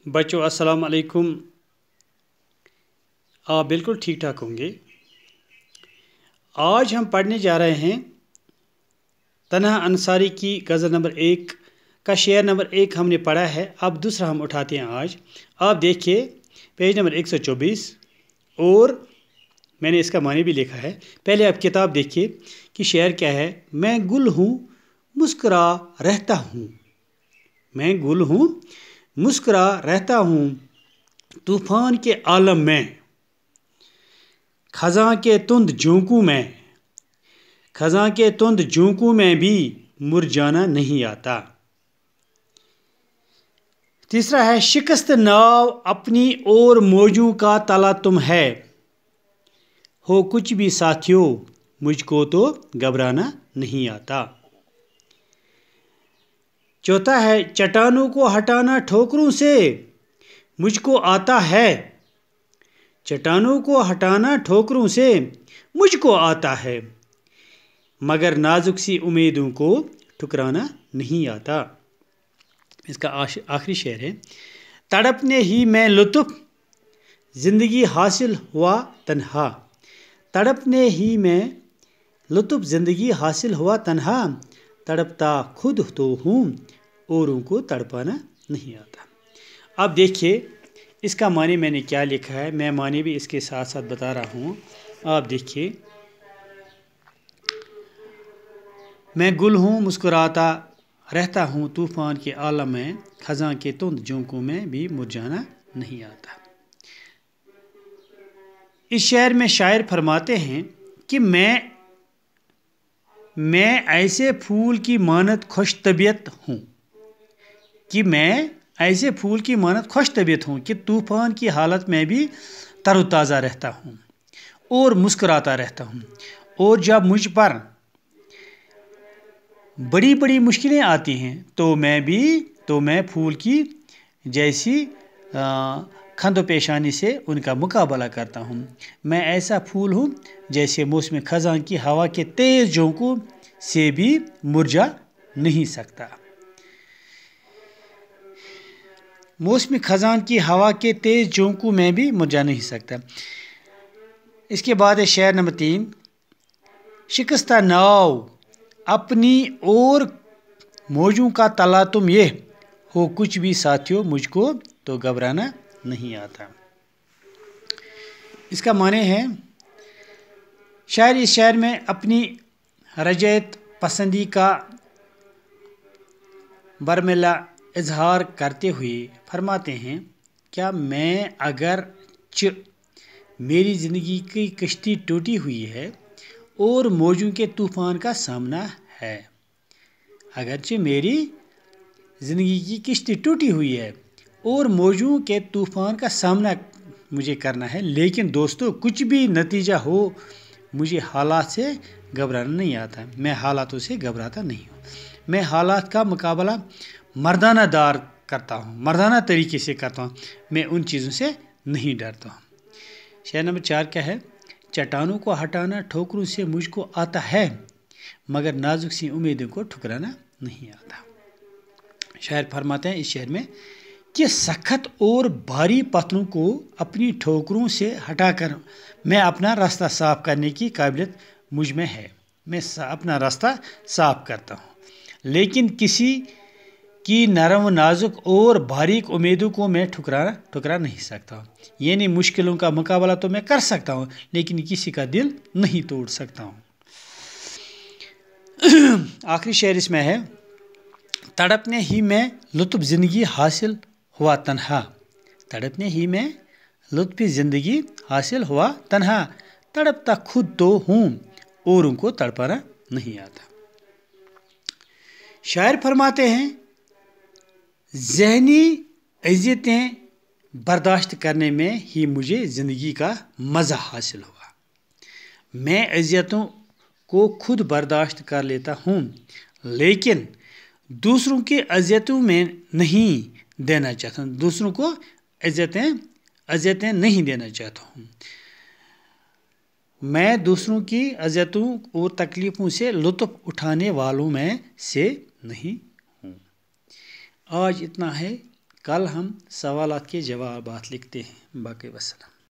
बच्चों अस्सलाम वालेकुम। आप बिल्कुल ठीक ठाक होंगे। आज हम पढ़ने जा रहे हैं तन्हा अंसारी की गज़ल नंबर 1 का शेर नंबर 1 हमने पढ़ा है। अब दूसरा हम उठाते हैं आज। आप देखिए पेज नंबर 124 और मैंने इसका मानी भी लिखा है। पहले आप किताब देखिए कि शेर क्या है। मैं गुल हूँ मुस्कुरा रहता हूँ, मैं गुल हूँ मुस्कुरा रहता हूँ तूफ़ान के आलम में, खज़ां के तुंद झोंकों में, खज़ां के तुंद झोंकों में भी मुरझाना नहीं आता। तीसरा है शिकस्त नाव अपनी और मौजों का ताला तुम है, हो कुछ भी साथियों मुझको तो घबराना नहीं आता। चौथा है चट्टानों को हटाना ठोकरों से मुझको आता है, चट्टानों को हटाना ठोकरों से मुझको आता है, मगर नाजुक सी उम्मीदों को ठुकराना नहीं आता। इसका आखिरी शेर है तड़पने ही में लुत्फ़ ज़िंदगी हासिल हुआ तन्हा, तड़पने ही में लुत्फ़ ज़िंदगी हासिल हुआ तन्हा, तड़पता खुद तो हूँ औरों को तड़पाना नहीं आता। अब देखिए इसका मानी मैंने क्या लिखा है, मैं मानी भी इसके साथ साथ बता रहा हूँ। आप देखिए मैं गुल हूँ मुस्कुराता रहता हूँ तूफ़ान के आलम में, खज़ां के तुंद झोंकों में भी मुरझाना नहीं आता। इस शेर में शायर फरमाते हैं कि मैं ऐसे फूल की मानत खुश तबीयत हूँ, कि मैं ऐसे फूल की मानत खुश तबीयत हूँ कि तूफ़ान की हालत में भी तरोताज़ा रहता हूँ और मुस्कुराता रहता हूँ। और जब मुझ पर बड़ी बड़ी मुश्किलें आती हैं तो मैं फूल की जैसी खंद पेशानी से उनका मुकाबला करता हूँ। मैं ऐसा फूल हूँ जैसे मौसम खज़ां की हवा के तेज़ झोंकों से भी मुरझा नहीं सकता। मौसम खज़ां की हवा के तेज़ झोंकों में भी मुरझा नहीं सकता। इसके बाद है शेर नंबर 3 शिकस्ता नाव अपनी और मौजों का ताला तुम ये, हो कुछ भी साथियों मुझको तो घबराना नहीं आता। इसका माने है शायर इस शेर में अपनी रजयत पसंदी का बरमिला इजहार करते हुए फरमाते हैं क्या मैं अगर मेरी ज़िंदगी की कश्ती टूटी हुई है और मौजों के तूफ़ान का सामना है, अगरचे मेरी ज़िंदगी की किश्ती टूटी हुई है और मौजों के तूफ़ान का सामना मुझे करना है, लेकिन दोस्तों कुछ भी नतीजा हो मुझे हालात से घबराना नहीं आता। मैं हालातों से घबराता नहीं हूँ, मैं हालात का मुकाबला मर्दाना दार करता हूँ, मर्दाना तरीके से करता हूँ, मैं उन चीज़ों से नहीं डरता हूँ। शेर नंबर 4 क्या है चट्टानों को हटाना ठोकरों से मुझको आता है, मगर नाजुक सी उम्मीदों को ठुकराना नहीं आता। शायर फरमाते हैं इस शेर में कि सख्त और भारी पत्थरों को अपनी ठोकरों से हटाकर मैं अपना रास्ता साफ करने की काबिलियत मुझ में है, मैं अपना रास्ता साफ करता हूँ, लेकिन किसी की नरम नाजुक और बारीक उम्मीदों को मैं ठुकरा नहीं सकता। यानी मुश्किलों का मुकाबला तो मैं कर सकता हूँ, लेकिन किसी का दिल नहीं तोड़ सकता हूँ। आखिरी शेर इसमें है तड़पने ही में लुत्फ़ ज़िंदगी हासिल हुआ तन्हा, तड़पने ही में लुत्फ़ ज़िंदगी हासिल हुआ तन्हा, तड़पता खुद तो हूँ औरों को तड़पाना नहीं आता। शायर फरमाते हैं ज़हनी अज़ियतें बर्दाश्त करने में ही मुझे ज़िंदगी का मज़ा हासिल हुआ। मैं अज़ियतों को खुद बर्दाश्त कर लेता हूँ, लेकिन दूसरों की अज़ियतों में नहीं देना चाहता हूँ, दूसरों को अज़ियतें नहीं देना चाहता हूँ। मैं दूसरों की अज़ियतों और तकलीफ़ों से लुत्फ़ उठाने वालों में से नहीं हूँ। आज इतना है, کل ہم سوالات کے جوابات لکھتے ہیں. باقی وسلام.